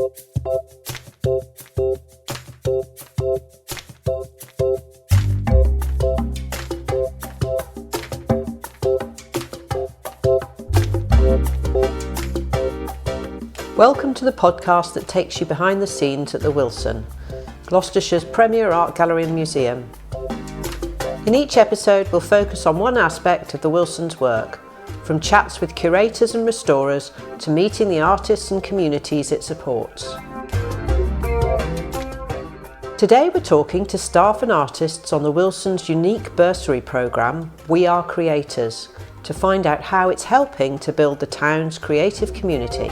Welcome to the podcast that takes you behind the scenes at the Wilson, Gloucestershire's premier art gallery and museum. In each episode, we'll focus on one aspect of the Wilson's work, from chats with curators and restorers to meeting the artists and communities it supports. Today we're talking to staff and artists on the Wilson's unique bursary programme, We Are Creators, to find out how it's helping to build the town's creative community.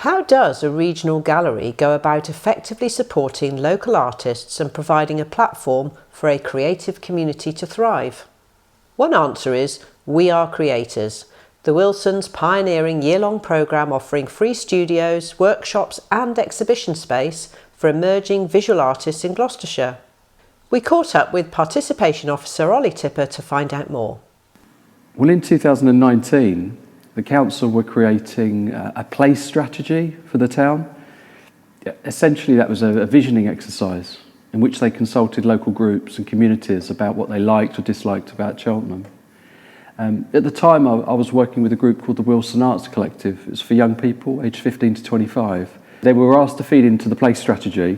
How does a regional gallery go about effectively supporting local artists and providing a platform for a creative community to thrive? One answer is We Are Creators, the Wilson's pioneering year-long programme offering free studios, workshops and exhibition space for emerging visual artists in Gloucestershire. We caught up with Participation Officer Ollie Tipper to find out more. Well, in 2019, the council were creating a place strategy for the town. Essentially, that was a visioning exercise in which they consulted local groups and communities about what they liked or disliked about Cheltenham. At the time, I was working with a group called the Wilson Arts Collective. It's for young people, aged 15 to 25. They were asked to feed into the place strategy,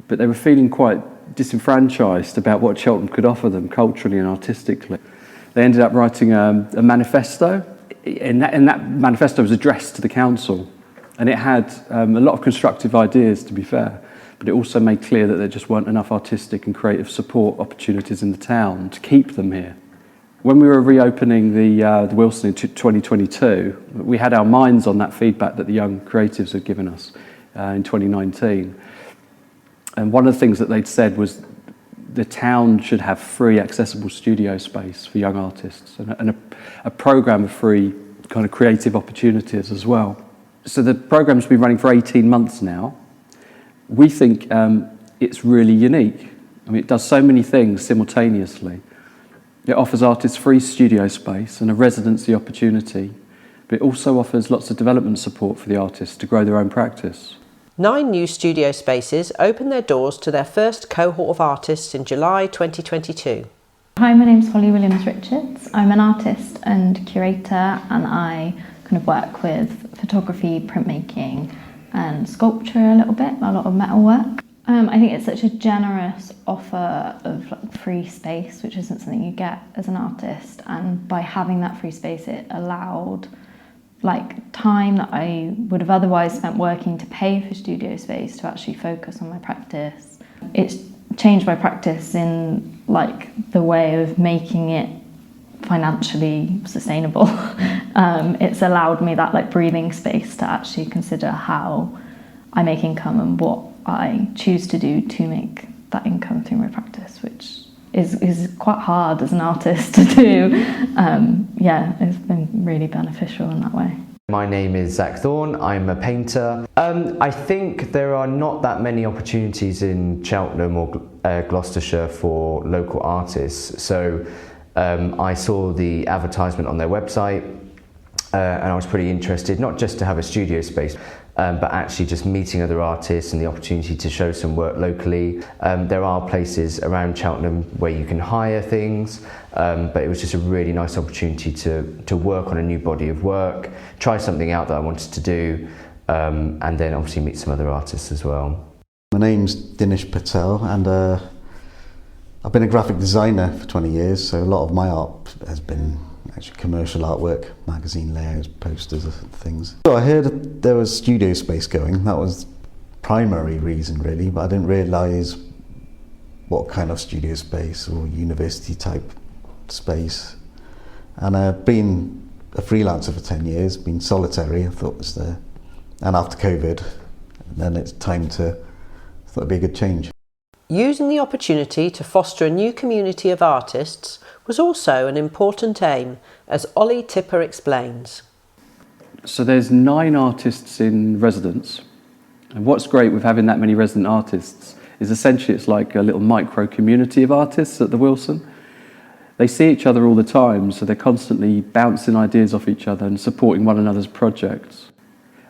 but they were feeling quite disenfranchised about what Cheltenham could offer them culturally and artistically. They ended up writing a manifesto, and that manifesto was addressed to the council, and it had a lot of constructive ideas, to be fair, but it also made clear that there just weren't enough artistic and creative support opportunities in the town to keep them here. When we were reopening the Wilson in 2022, we had our minds on that feedback that the young creatives had given us in 2019. And one of the things that they'd said was the town should have free accessible studio space for young artists and a programme of free kind of creative opportunities as well. So the programme's been running for 18 months now. We think it's really unique. I mean, it does so many things simultaneously. It offers artists free studio space and a residency opportunity, but it also offers lots of development support for the artists to grow their own practice. 9 new studio spaces opened their doors to their first cohort of artists in July 2022. Hi, my name's Holly Williams-Richards. I'm an artist and curator, and I kind of work with photography, printmaking and sculpture a little bit, a lot of metal work. I think it's such a generous offer of free space, which isn't something you get as an artist, and by having that free space it allowed time that I would have otherwise spent working to pay for studio space to actually focus on my practice. It's changed my practice in the way of making it financially sustainable. It's allowed me that breathing space to actually consider how I make income and what I choose to do to make that income through my practice, which is quite hard as an artist to do. It's been really beneficial in that way. My name is Zach Thorne, I'm a painter. I think there are not that many opportunities in Cheltenham or Gloucestershire for local artists, so I saw the advertisement on their website and I was pretty interested, not just to have a studio space, but actually just meeting other artists and the opportunity to show some work locally. There are places around Cheltenham where you can hire things, but it was just a really nice opportunity to work on a new body of work, try something out that I wanted to do, and then obviously meet some other artists as well. My name's Dinesh Patel, and I've been a graphic designer for 20 years, so a lot of my art has been actually commercial artwork, magazine layouts, posters and things. So I heard there was studio space going. That was the primary reason really, but I didn't realise what kind of studio space or university type space. And I've been a freelancer for 10 years, been solitary, I thought was there. And after COVID, then it's time to, I thought it'd be a good change. Using the opportunity to foster a new community of artists was also an important aim, as Ollie Tipper explains. So there's 9 artists in residence, and what's great with having that many resident artists is essentially it's like a little micro community of artists at the Wilson. They see each other all the time, so they're constantly bouncing ideas off each other and supporting one another's projects.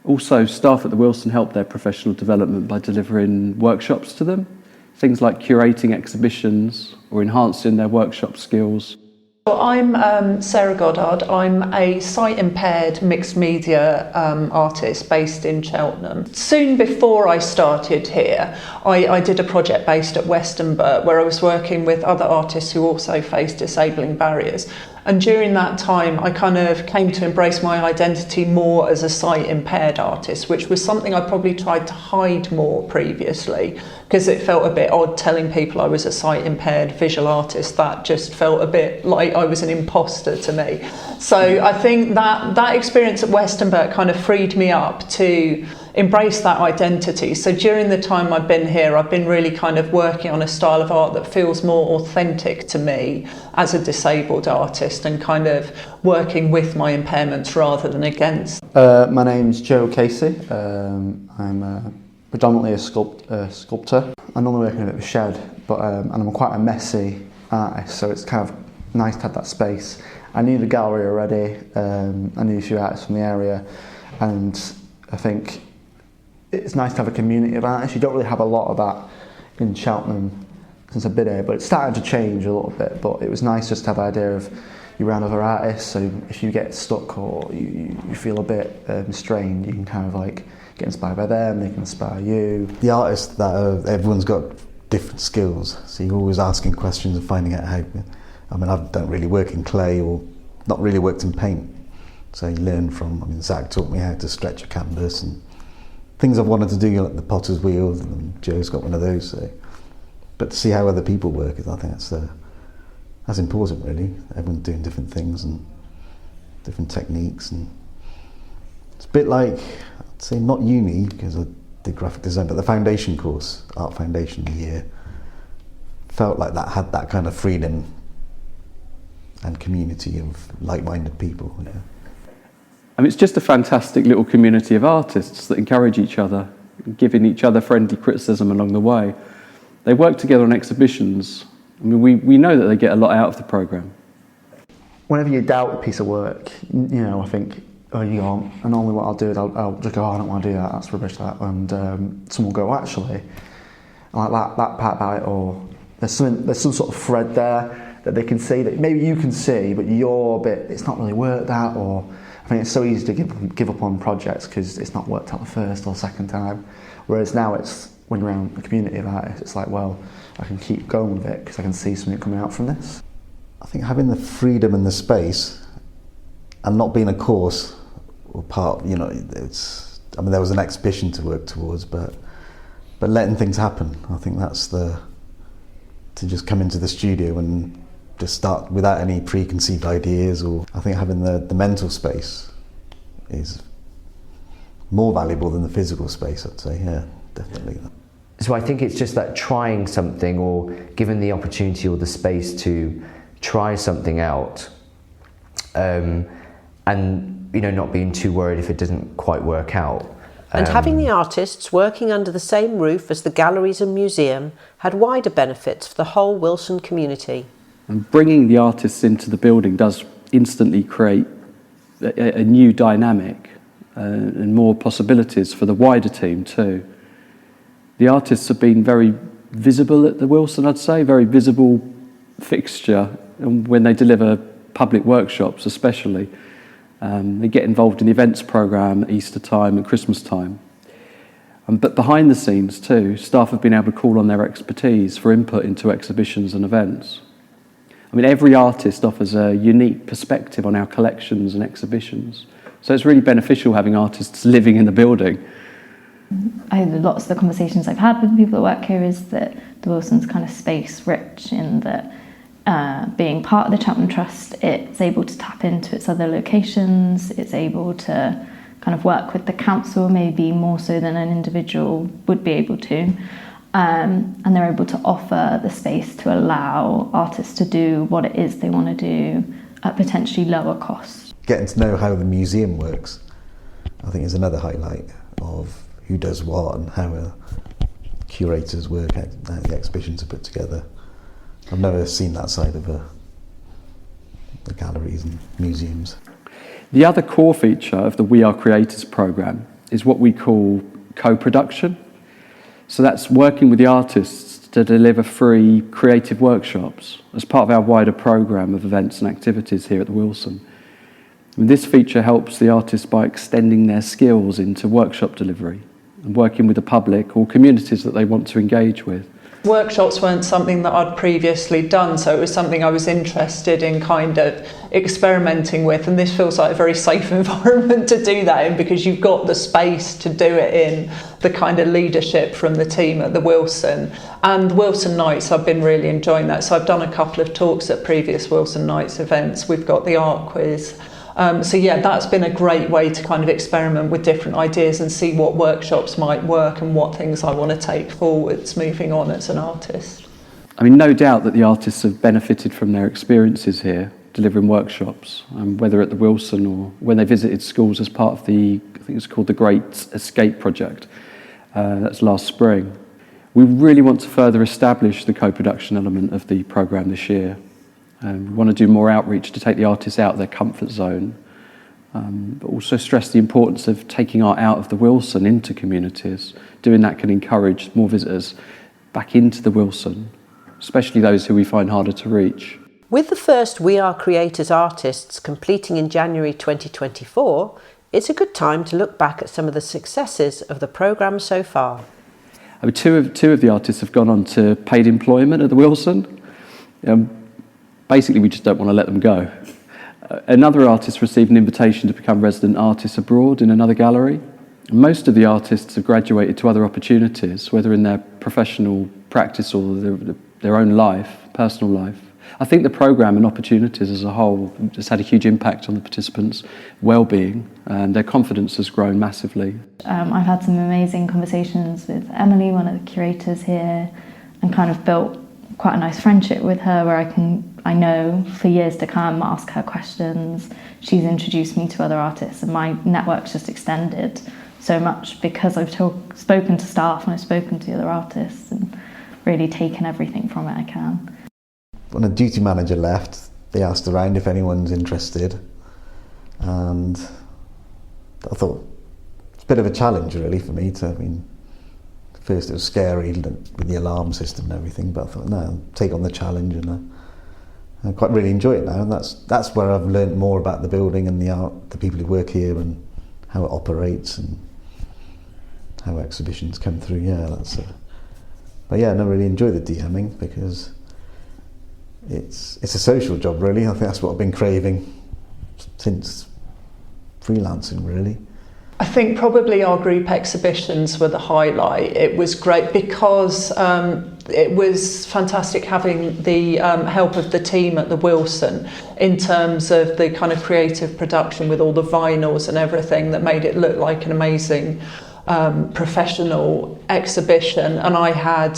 Also, staff at the Wilson help their professional development by delivering workshops to them, things like curating exhibitions or enhancing their workshop skills. Well, I'm Sarah Goddard. I'm a sight-impaired mixed media artist based in Cheltenham. Soon before I started here, I did a project based at Westonbirt where I was working with other artists who also face disabling barriers. And during that time, I kind of came to embrace my identity more as a sight-impaired artist, which was something I probably tried to hide more previously, because it felt a bit odd telling people I was a sight-impaired visual artist. That just felt a bit like I was an imposter to me. So I think that experience at Westonbirt kind of freed me up to embrace that identity. So during the time I've been here, I've been really kind of working on a style of art that feels more authentic to me as a disabled artist, and kind of working with my impairments rather than against. My name's Joe Casey. I'm predominantly a sculptor. I normally work in a bit of a shed, but and I'm quite a messy artist, so it's kind of nice to have that space. I knew the gallery already. I knew a few artists from the area, and I think it's nice to have a community of artists. You don't really have a lot of that in Cheltenham since I've been here, but it's starting to change a little bit. But it was nice just to have the idea of you're around other artists, so if you get stuck or you feel a bit strained, you can kind of like get inspired by them, they can inspire you. The artists that everyone's got different skills, so you're always asking questions and finding out how. I mean, I don't really work in clay or not really worked in paint, so you learn from. I mean, Zach taught me how to stretch a canvas and things I've wanted to do, like the potter's wheel, and Joe's got one of those. So. But to see how other people work, I think that's important, really. Everyone's doing different things and different techniques, and it's a bit like, I'd say not uni, because I did graphic design, but the foundation course, Art Foundation year, felt like that had that kind of freedom and community of like-minded people. Yeah. I mean, it's just a fantastic little community of artists that encourage each other, giving each other friendly criticism along the way. They work together on exhibitions. I mean, we know that they get a lot out of the programme. Whenever you doubt a piece of work, I think, oh, you can't. And normally what I'll do is I'll just go, oh, I don't want to do that, that's rubbish, that. And someone will go, actually, I like that part about it, or there's some sort of thread there that they can see that maybe you can see, but you're a bit, it's not really worked out, or I think it's so easy to give up on projects because it's not worked out the first or second time. Whereas now it's, when you're around a community of artists, it's like, well, I can keep going with it because I can see something coming out from this. I think having the freedom and the space and not being a course or part, there was an exhibition to work towards, but letting things happen. I think that's to just come into the studio and just start without any preconceived ideas, or I think having the mental space is more valuable than the physical space, I'd say, yeah, definitely. So I think it's just that trying something, or given the opportunity or the space to try something out, and not being too worried if it doesn't quite work out. And having the artists working under the same roof as the galleries and museum had wider benefits for the whole Wilson community. And bringing the artists into the building does instantly create a new dynamic and more possibilities for the wider team too. The artists have been very visible at the Wilson, I'd say, very visible fixture, and when they deliver public workshops especially. They get involved in the events programme at Easter time and Christmas time. But behind the scenes too, staff have been able to call on their expertise for input into exhibitions and events. I mean, every artist offers a unique perspective on our collections and exhibitions. So it's really beneficial having artists living in the building. Lots of the conversations I've had with people that work here is that the Wilson's kind of space rich in that being part of the Cheltenham Trust, it's able to tap into its other locations, it's able to kind of work with the council maybe more so than an individual would be able to. And they're able to offer the space to allow artists to do what it is they want to do at potentially lower cost. Getting to know how the museum works, I think, is another highlight of who does what and how curators work, how the exhibitions are put together. I've never seen that side of the galleries and museums. The other core feature of the We Are Creators programme is what we call co-production. So that's working with the artists to deliver free creative workshops as part of our wider programme of events and activities here at the Wilson. And this feature helps the artists by extending their skills into workshop delivery and working with the public or communities that they want to engage with. Workshops weren't something that I'd previously done, so it was something I was interested in kind of experimenting with, and this feels like a very safe environment to do that in, because you've got the space to do it in, the kind of leadership from the team at the Wilson. And Wilson Nights, I've been really enjoying that, so I've done a couple of talks at previous Wilson Nights events. We've got the art quiz. So yeah, that's been a great way to kind of experiment with different ideas and see what workshops might work and what things I want to take forwards moving on as an artist. I mean, no doubt that the artists have benefited from their experiences here, delivering workshops, whether at the Wilson or when they visited schools as part of the, I think it's called the Great Escape Project. That's last spring. We really want to further establish the co-production element of the programme this year. We want to do more outreach to take the artists out of their comfort zone, but also stress the importance of taking art out of the Wilson into communities. Doing that can encourage more visitors back into the Wilson, especially those who we find harder to reach. With the first We Are Creators artists completing in January 2024, it's a good time to look back at some of the successes of the programme so far. I mean, two of the artists have gone on to paid employment at the Wilson. Basically, we just don't want to let them go. Another artist received an invitation to become resident artists abroad in another gallery. Most of the artists have graduated to other opportunities, whether in their professional practice or their own life, personal life. I think the programme and opportunities as a whole has had a huge impact on the participants' well-being, and their confidence has grown massively. I've had some amazing conversations with Emily, one of the curators here, and kind of built quite a nice friendship with her where I know for years to come, ask her questions. She's introduced me to other artists, and my network's just extended so much because I've spoken to staff and I've spoken to the other artists and really taken everything from it I can. When a duty manager left, they asked around if anyone's interested, and I thought it's a bit of a challenge really for me to, first it was scary with the alarm system and everything, but I thought, no, I'll take on the challenge, and I quite really enjoy it now, and that's where I've learned more about the building and the art, the people who work here, and how it operates and how exhibitions come through. But yeah, I really enjoy the DMing because it's a social job really. I think that's what I've been craving since freelancing really. I think probably our group exhibitions were the highlight. It was great because it was fantastic having the help of the team at the Wilson in terms of the kind of creative production with all the vinyls and everything that made it look like an amazing professional exhibition. And I had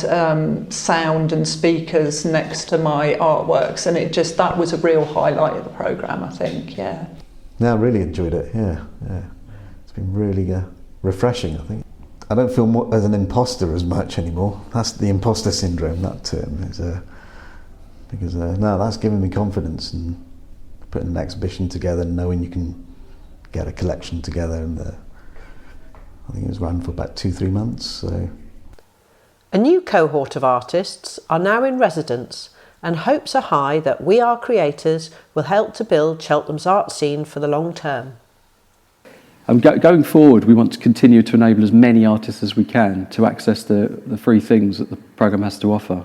sound and speakers next to my artworks, and that was a real highlight of the programme, I think, yeah. I really enjoyed it, yeah. It's been really refreshing, I think. I don't feel more as an imposter as much anymore. That's the imposter syndrome, that term. Because that's given me confidence in putting an exhibition together and knowing you can get a collection together. And I think it was run for about 2-3 months. So. A new cohort of artists are now in residence, and hopes are high that We Are Creators will help to build Cheltenham's art scene for the long term. Going forward, we want to continue to enable as many artists as we can to access the free things that the programme has to offer.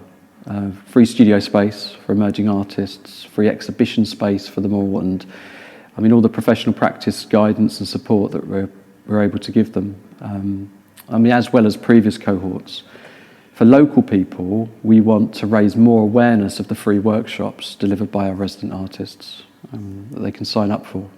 Free studio space for emerging artists, free exhibition space for them all, and all the professional practice guidance and support that we're able to give them. As well as previous cohorts. For local people, we want to raise more awareness of the free workshops delivered by our resident artists that they can sign up for.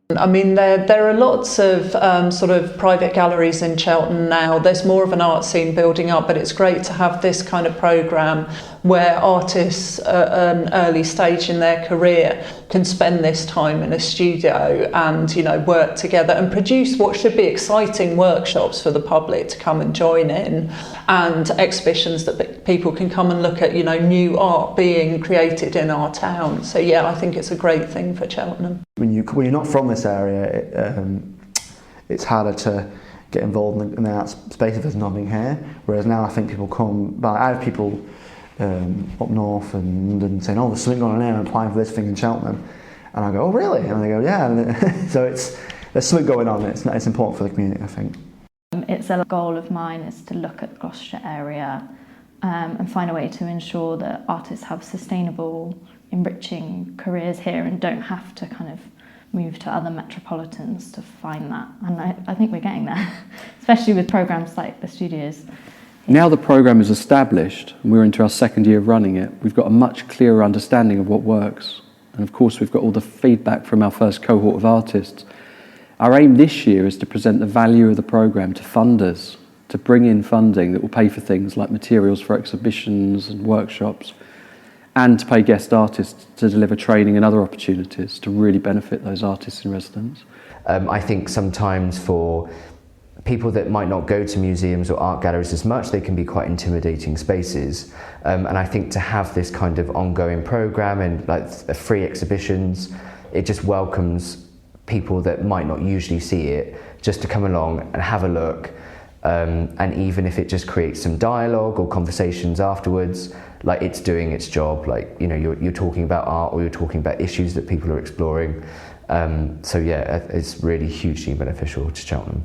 There are lots of sort of private galleries in Cheltenham now. There's more of an art scene building up, but it's great to have this kind of programme where artists at an early stage in their career can spend this time in a studio and, you know, work together and produce what should be exciting workshops for the public to come and join in, and exhibitions that people can come and look at, you know, new art being created in our town. So yeah, I think it's a great thing for Cheltenham. When you're not from this area, it's harder to get involved in the art space if there's nothing here. Whereas now I think people come by. I have people up north and London saying, "Oh, there's something going on here. I'm applying for this thing in Cheltenham," and I go, "Oh, really?" And they go, "Yeah." And so there's something going on. It's important for the community, I think. It's a goal of mine is to look at the Gloucestershire area and find a way to ensure that artists have sustainable, enriching careers here and don't have to kind of move to other metropolitans to find that. And I think we're getting there, especially with programmes like the studios. Now the programme is established and we're into our second year of running it, we've got a much clearer understanding of what works. And of course we've got all the feedback from our first cohort of artists. Our aim this year is to present the value of the programme to funders, to bring in funding that will pay for things like materials for exhibitions and workshops, and to pay guest artists to deliver training and other opportunities to really benefit those artists in residence. I think sometimes for people that might not go to museums or art galleries as much, they can be quite intimidating spaces. And I think to have this kind of ongoing programme and like free exhibitions, it just welcomes people that might not usually see it just to come along and have a look. And even if it just creates some dialogue or conversations afterwards, like it's doing its job. Like, you know, you're talking about art or you're talking about issues that people are exploring. So yeah, it's really hugely beneficial to Cheltenham.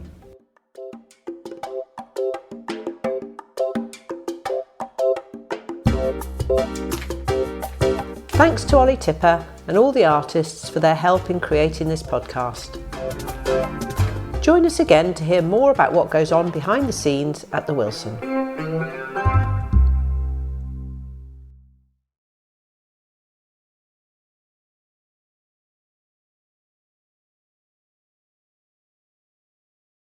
Thanks to Ollie Tipper and all the artists for their help in creating this podcast. Join us again to hear more about what goes on behind the scenes at the Wilson.